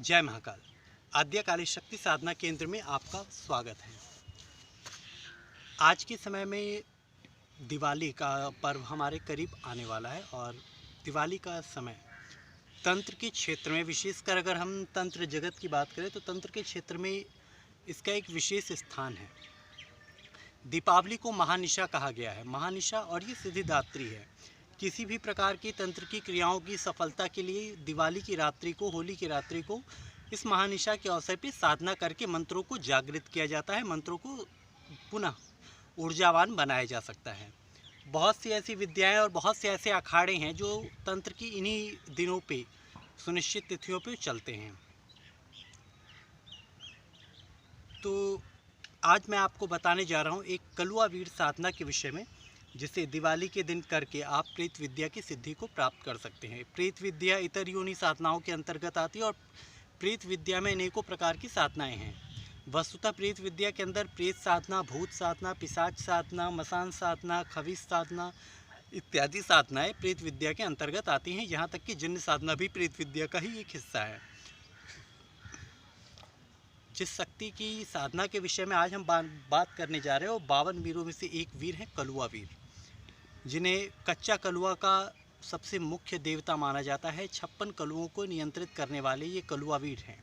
जय महाकाल। आद्यकाली शक्ति साधना केंद्र में आपका स्वागत है। आज के समय में दिवाली का पर्व हमारे करीब आने वाला है और दिवाली का समय तंत्र के क्षेत्र में, विशेषकर अगर हम तंत्र जगत की बात करें तो तंत्र के क्षेत्र में इसका एक विशेष स्थान है। दीपावली को महानिशा कहा गया है। महानिशा और ये सिद्धिदात्री है। किसी भी प्रकार की तंत्र की क्रियाओं की सफलता के लिए दिवाली की रात्रि को, होली की रात्रि को इस महानिशा के अवसर पर साधना करके मंत्रों को जागृत किया जाता है, मंत्रों को पुनः ऊर्जावान बनाया जा सकता है। बहुत सी ऐसी विद्याएं और बहुत से ऐसे अखाड़े हैं जो तंत्र की इन्हीं दिनों पे, सुनिश्चित तिथियों पे चलते हैं। तो आज मैं आपको बताने जा रहा हूँ एक कलुआ वीर साधना के विषय में, जिसे दिवाली के दिन करके आप प्रेत विद्या की सिद्धि को प्राप्त कर सकते हैं। प्रेत विद्या इतर योनि साधनाओं के अंतर्गत आती है और प्रेत विद्या में अनेकों प्रकार की साधनाएं हैं। वस्तुतः प्रेत विद्या के अंदर प्रेत साधना, भूत साधना, पिशाच साधना, मसान साधना, खविश साधना इत्यादि साधनाएं प्रेत विद्या के अंतर्गत आती हैं। यहाँ तक कि जिन्न साधना भी प्रेत विद्या का ही एक हिस्सा है। जिस शक्ति की साधना के विषय में आज हम बात करने जा रहे हैं वो 52 वीरों में से एक वीर है कलुआ वीर, जिन्हें कच्चा कलुआ का सबसे मुख्य देवता माना जाता है। 56 कलुओं को नियंत्रित करने वाले ये कलुआ वीर हैं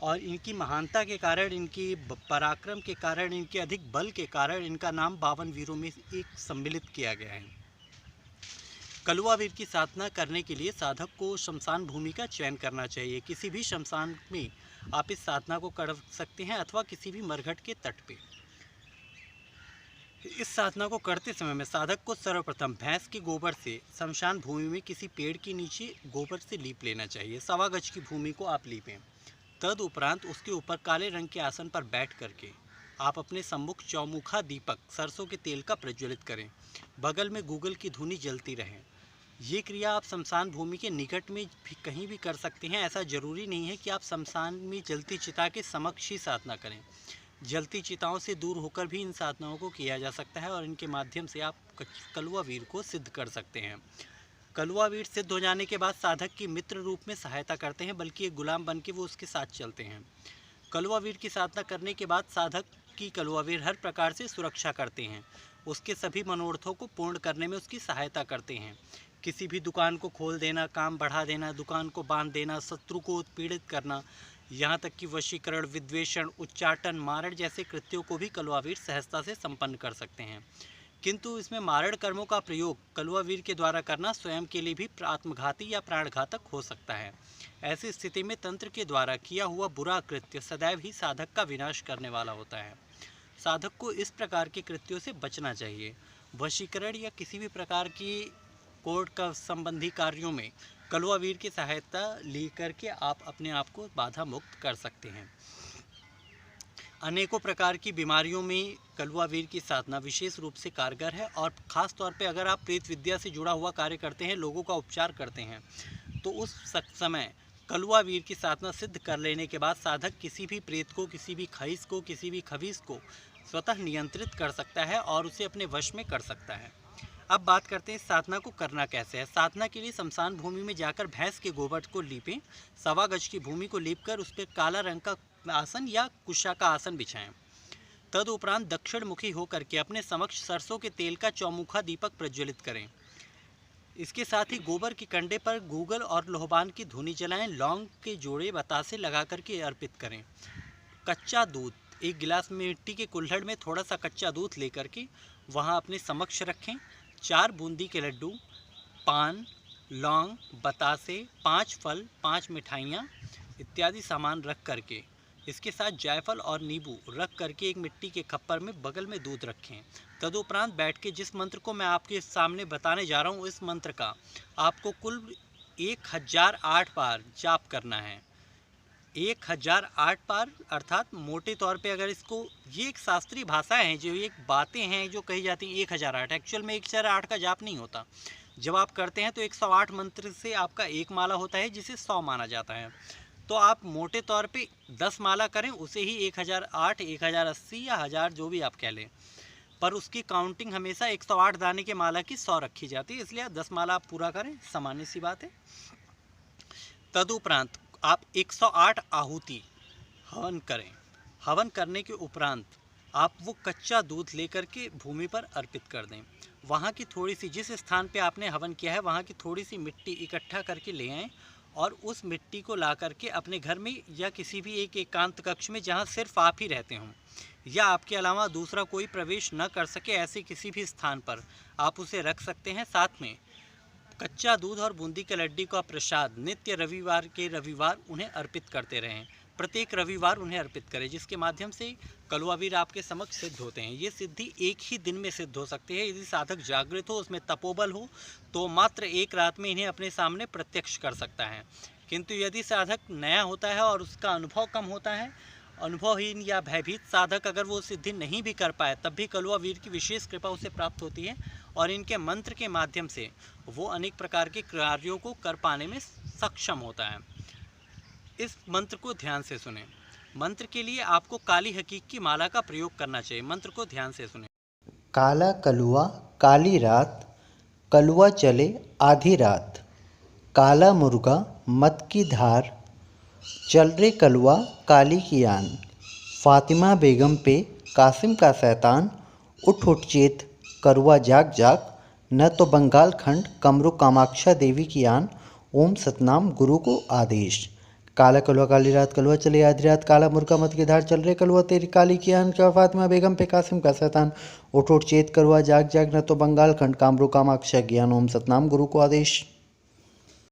और इनकी महानता के कारण, इनकी पराक्रम के कारण, इनके अधिक बल के कारण इनका नाम 52 वीरों में एक सम्मिलित किया गया है। कलुआ वीर की साधना करने के लिए साधक को शमशान भूमि का चयन करना चाहिए। किसी भी शमशान में आप इस साधना को कर सकते हैं अथवा किसी भी मरघट के तट पे। इस साधना को करते समय में साधक को सर्वप्रथम भैंस के गोबर से शमशान भूमि में किसी पेड़ के नीचे गोबर से लीप लेना चाहिए। 1.25 गज की भूमि को आप लीपें। तदुपरांत उसके ऊपर काले रंग के आसन पर बैठ करके आप अपने सम्मुख चौमुखा दीपक सरसों के तेल का प्रज्वलित करें। बगल में गूगल की धुनी जलती रहे। ये क्रिया आप शमशान भूमि के निकट में भी कहीं भी कर सकते हैं। ऐसा जरूरी नहीं है कि आप शमशान में जलती चिता के समक्ष ही साधना करें। जलती चिताओं से दूर होकर भी इन साधनाओं को किया जा सकता है और इनके माध्यम से आप कलुआ वीर को सिद्ध कर सकते हैं। कलुआ वीर सिद्ध हो जाने के बाद साधक की मित्र रूप में सहायता करते हैं, बल्कि एक गुलाम बन के वो उसके साथ चलते हैं। कलुआ वीर की साधना करने के बाद साधक की कलुआ वीर हर प्रकार से सुरक्षा करते हैं, उसके सभी मनोरथों को पूर्ण करने में उसकी सहायता करते हैं। किसी भी दुकान को खोल देना, काम बढ़ा देना, दुकान को बांध देना, शत्रु को उत्पीड़ित करना, यहाँ तक कि वशीकरण, विद्वेषण, उच्चाटन, मारण जैसे कृत्यों को भी कलुआ वीर सहजता से संपन्न कर सकते हैं। किंतु इसमें मारण कर्मों का प्रयोग कलुआ वीर के द्वारा करना स्वयं के लिए भी आत्मघाती या प्राणघातक हो सकता है। ऐसी स्थिति में तंत्र के द्वारा किया हुआ बुरा कृत्य सदैव ही साधक का विनाश करने वाला होता है। साधक को इस प्रकार के कृत्यों से बचना चाहिए। वशीकरण या किसी भी प्रकार की कोर्ट का संबंधी कार्यों में कलुआ वीर की सहायता लेकर के आप अपने आप को बाधा मुक्त कर सकते हैं। अनेकों प्रकार की बीमारियों में कलुआ वीर की साधना विशेष रूप से कारगर है और ख़ास तौर पे अगर आप प्रेत विद्या से जुड़ा हुआ कार्य करते हैं, लोगों का उपचार करते हैं, तो उस समय कलुआ वीर की साधना सिद्ध कर लेने के बाद साधक किसी भी प्रेत को, किसी भी खईस को, किसी भी खबीस को स्वतः नियंत्रित कर सकता है और उसे अपने वश में कर सकता है। अब बात करते हैं साधना को करना कैसे है। साधना के लिए शमशान भूमि में जाकर भैंस के गोबर को लीपें। 1.25 गज की भूमि को लीपकर उस पर काला रंग का आसन या कुशा का आसन बिछाएं। तदुपरांत दक्षिण मुखी होकर के अपने समक्ष सरसों के तेल का चौमुखा दीपक प्रज्वलित करें। इसके साथ ही गोबर के कंडे पर गूगल और लोहबान की धुनी जलाएं। लौंग के जोड़े बतासे लगा करके अर्पित करें। कच्चा दूध, एक गिलास में मिट्टी के कुल्हड़ में थोड़ा सा कच्चा दूध लेकर के वहाँ अपने समक्ष रखें। 4 बूंदी के लड्डू, पान, लौंग, बतासे, 5 फल, 5 मिठाइयाँ इत्यादि सामान रख करके, इसके साथ जायफल और नींबू रख करके एक मिट्टी के खप्पर में बगल में दूध रखें। तदुपरांत बैठ के जिस मंत्र को मैं आपके सामने बताने जा रहा हूँ, इस मंत्र का आपको कुल 1008 बार जाप करना है। 1008 बार, अर्थात मोटे तौर पे अगर इसको, ये एक शास्त्रीय भाषा है, जो एक बातें हैं जो कही जाती हैं 1008। एक्चुअल में 1008 का जाप नहीं होता। जब आप करते हैं तो 108 मंत्र से आपका एक माला होता है, जिसे 100 माना जाता है। तो आप मोटे तौर पे 10 माला करें, उसे ही 1008, 1080 या 1000 जो भी आप कह लें, पर उसकी काउंटिंग हमेशा 108 दाने के माला की 100 रखी जाती है। इसलिए 10 माला आप पूरा करें, सामान्य सी बात है। तदुपरांत आप 108 आहुति हवन करें। हवन करने के उपरांत आप वो कच्चा दूध लेकर के भूमि पर अर्पित कर दें। वहाँ की थोड़ी सी, जिस स्थान पे आपने हवन किया है वहाँ की थोड़ी सी मिट्टी इकट्ठा करके ले आएँ और उस मिट्टी को ला करके अपने घर में या किसी भी एक एकांत कक्ष में जहाँ सिर्फ आप ही रहते हों या आपके अलावा दूसरा कोई प्रवेश न कर सके, ऐसे किसी भी स्थान पर आप उसे रख सकते हैं। साथ में कच्चा दूध और बूंदी के लड्डू का प्रसाद नित्य रविवार के रविवार उन्हें अर्पित करते रहें। प्रत्येक रविवार उन्हें अर्पित करें, जिसके माध्यम से कलवा वीर आपके समक्ष सिद्ध होते हैं। ये सिद्धि एक ही दिन में सिद्ध हो सकती है। यदि साधक जागृत हो, उसमें तपोबल हो, तो मात्र एक रात में इन्हें अपने सामने प्रत्यक्ष कर सकता है। किंतु यदि साधक नया होता है और उसका अनुभव कम होता है, अनुभवहीन या भयभीत साधक अगर वो सिद्धि नहीं भी कर पाए, तब भी कलवा वीर की विशेष कृपा उसे प्राप्त होती है और इनके मंत्र के माध्यम से वो अनेक प्रकार के कार्यों को कर पाने में सक्षम होता है। इस मंत्र को ध्यान से सुनें। मंत्र के लिए आपको काली हकीक की माला का प्रयोग करना चाहिए। मंत्र को ध्यान से सुनें। काला कलुआ काली रात, कलुआ चले आधी रात, काला मुर्गा मत की धार, चल रे कलुआ काली की आन, फातिमा बेगम पे कासिम का शैतान, उठ उठ चेत करुआ जाग जाग, न तो बंगाल खंड कमरू कामाक्षा देवी की आन, ओम सतनाम गुरु को आदेश। काला कलुआ काली रात, कलुआ चले आधी रात, काला मुर्गा मत की धार, चल रे कलुआ तेरी काली की आन, फातिमा बेगम पे कासिम का शैतान, उठ उठ चेत करुआ जाग जाग, न तो बंगाल खंड कामरू कामाक्षा ज्ञान, ओम सतनाम गुरु को आदेश।